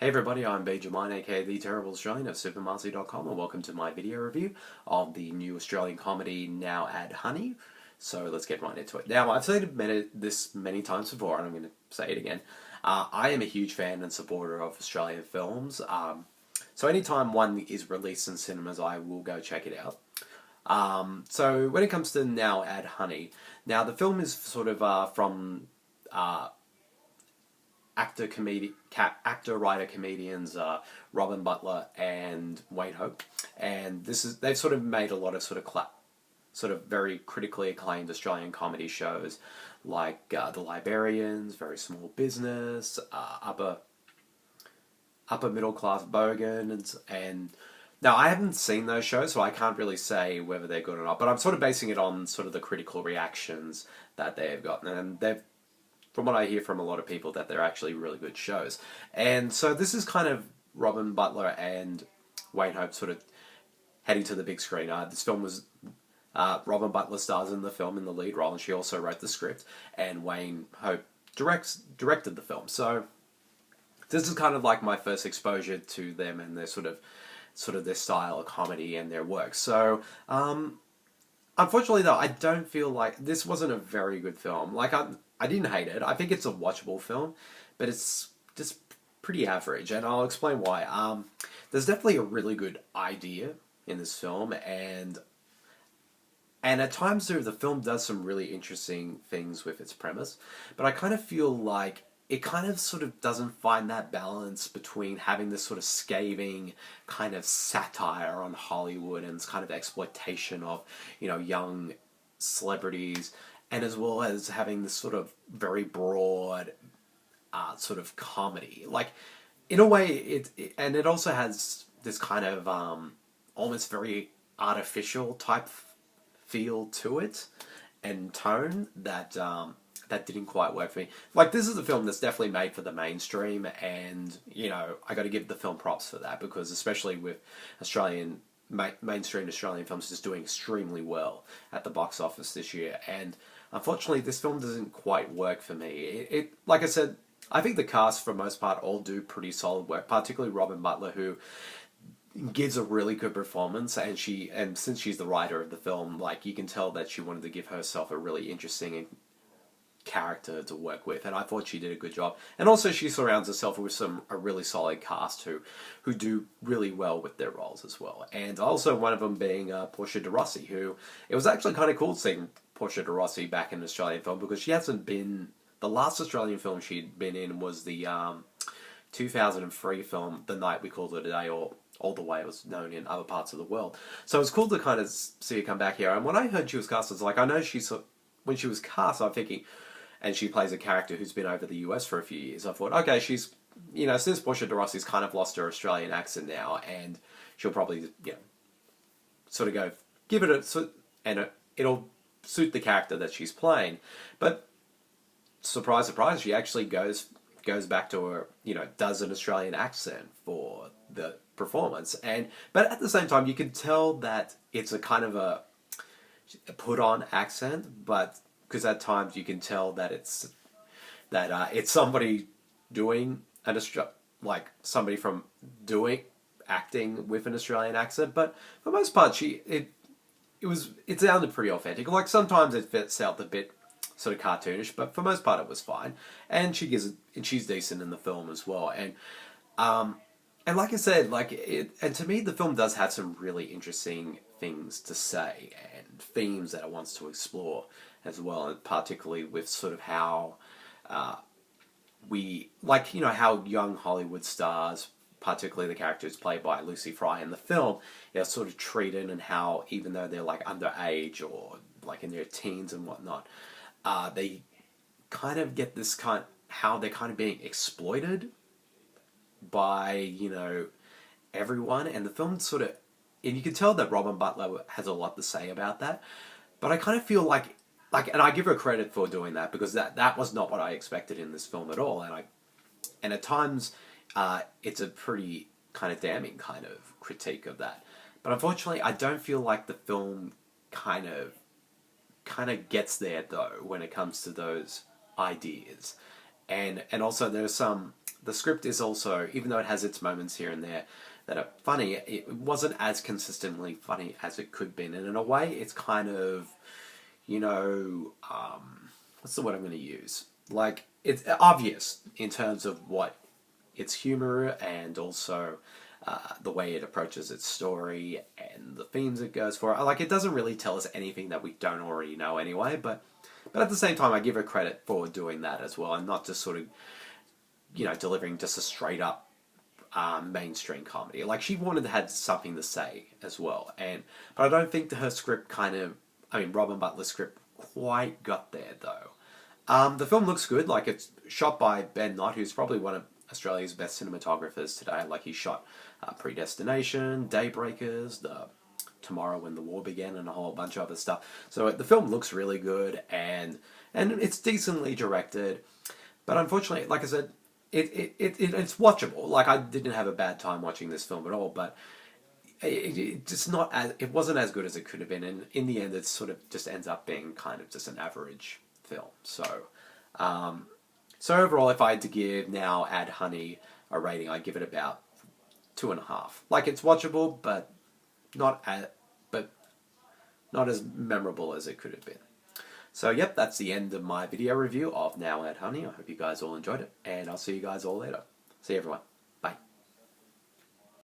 Hey everybody, I'm Benjamin, aka The Terrible Australian of supermarcy.com, and welcome to my video review of the new Australian comedy Now Add Honey. So let's get right into it. Now, I've said this many times before, and I'm going to say it again. I am a huge fan and supporter of Australian films. So anytime one is released in cinemas, I will go check it out. So when it comes to Now Add Honey, now the film is sort of from actor, writer, comedians Robyn, Butler, and Wayne Hope, and they've sort of made a lot of sort of very critically acclaimed Australian comedy shows like The Librarians, Very Small Business, Upper Middle Class Bogans, and now I haven't seen those shows, so I can't really say whether they're good or not. But I'm sort of basing it on sort of the critical reactions that they've gotten, and they've, from what I hear from a lot of people, that they're actually really good shows. And so this is kind of Robyn, Butler, and Wayne Hope sort of heading to the big screen. This film was Robyn Butler stars in the film in the lead role, and she also wrote the script. And Wayne Hope directed the film. So this is kind of like my first exposure to them and their sort of their style of comedy and their work. So unfortunately, though, I don't feel like this wasn't a very good film. Like I didn't hate it. I think it's a watchable film, but it's just pretty average, and I'll explain why. There's definitely a really good idea in this film, and at times too, the film does some really interesting things with its premise, but I kind of feel like it kind of sort of doesn't find that balance between having this sort of scathing kind of satire on Hollywood and this kind of exploitation of, young celebrities, and as well as having this sort of very broad sort of comedy. Like, in a way, it also has this kind of almost very artificial type feel to it and tone that that didn't quite work for me. Like, this is a film that's definitely made for the mainstream, and I got to give the film props for that, because especially with mainstream Australian films just doing extremely well at the box office this year. And unfortunately, this film doesn't quite work for me. It like I said, I think the cast for the most part all do pretty solid work, particularly Robyn Butler, who gives a really good performance, and since she's the writer of the film, like, you can tell that she wanted to give herself a really interesting character to work with, and I thought she did a good job. And also, she surrounds herself with a really solid cast who do really well with their roles as well. And also, one of them being Portia de Rossi, who, it was actually kind of cool seeing Portia de Rossi back in an Australian film, because she hasn't been, the last Australian film she'd been in was the 2003 film The Night We Called It a Day, or All the Way it was known in other parts of the world. So it's cool to kind of see her come back here. And when I heard she was cast, I was like, I know when she was cast, I'm thinking, and she plays a character who's been over the US for a few years, I thought, okay, she's, since Portia de Rossi's kind of lost her Australian accent now, and she'll probably, sort of go, give it and it'll suit the character that she's playing. But surprise, surprise, she actually goes back to her, does an Australian accent for the performance. But at the same time, you can tell that it's a kind of a put-on accent, but because at times you can tell that it's somebody doing somebody from doing acting with an Australian accent. But for the most part, it sounded pretty authentic. Like, sometimes it felt a bit sort of cartoonish, but for the most part it was fine. And she's decent in the film as well. And like I said, and to me, the film does have some really interesting things to say and themes that it wants to explore as well, and particularly with sort of how how young Hollywood stars, particularly the characters played by Lucy Fry in the film, are sort of treated, and how, even though they're like underage or like in their teens and whatnot, they kind of get this how they're kind of being exploited by everyone. And the film sort of, and you can tell that Robyn Butler has a lot to say about that. But I kind of feel like, and I give her credit for doing that, because that was not what I expected in this film at all. And at times, it's a pretty kind of damning kind of critique of that. But unfortunately, I don't feel like the film kind of gets there, though, when it comes to those ideas. And also, there's some the script is also, even though it has its moments here and there that are funny, it wasn't as consistently funny as it could be. And in a way, it's kind of, what's the word I'm going to use? Like, it's obvious in terms of what its humor and also the way it approaches its story and the themes it goes for. Like, it doesn't really tell us anything that we don't already know anyway, but at the same time, I give her credit for doing that as well, and not just sort of, delivering just a straight up mainstream comedy. Like, she wanted to have something to say as well, but I don't think her script Robyn Butler's script quite got there though. The film looks good. Like, it's shot by Ben Knott, who's probably one of Australia's best cinematographers today. Like, he shot Predestination, Daybreakers, Tomorrow When the War Began, and a whole bunch of other stuff. So the film looks really good, and it's decently directed. But unfortunately, like I said, it's watchable. Like, I didn't have a bad time watching this film at all, but it wasn't as good as it could have been, and in the end, it sort of just ends up being kind of just an average film. So overall, if I had to give now Add Honey a rating, I'd give it about 2.5. Like, it's watchable, but not as memorable as it could have been. So, yep, that's the end of my video review of Now Add Honey. I hope you guys all enjoyed it, and I'll see you guys all later. See you, everyone.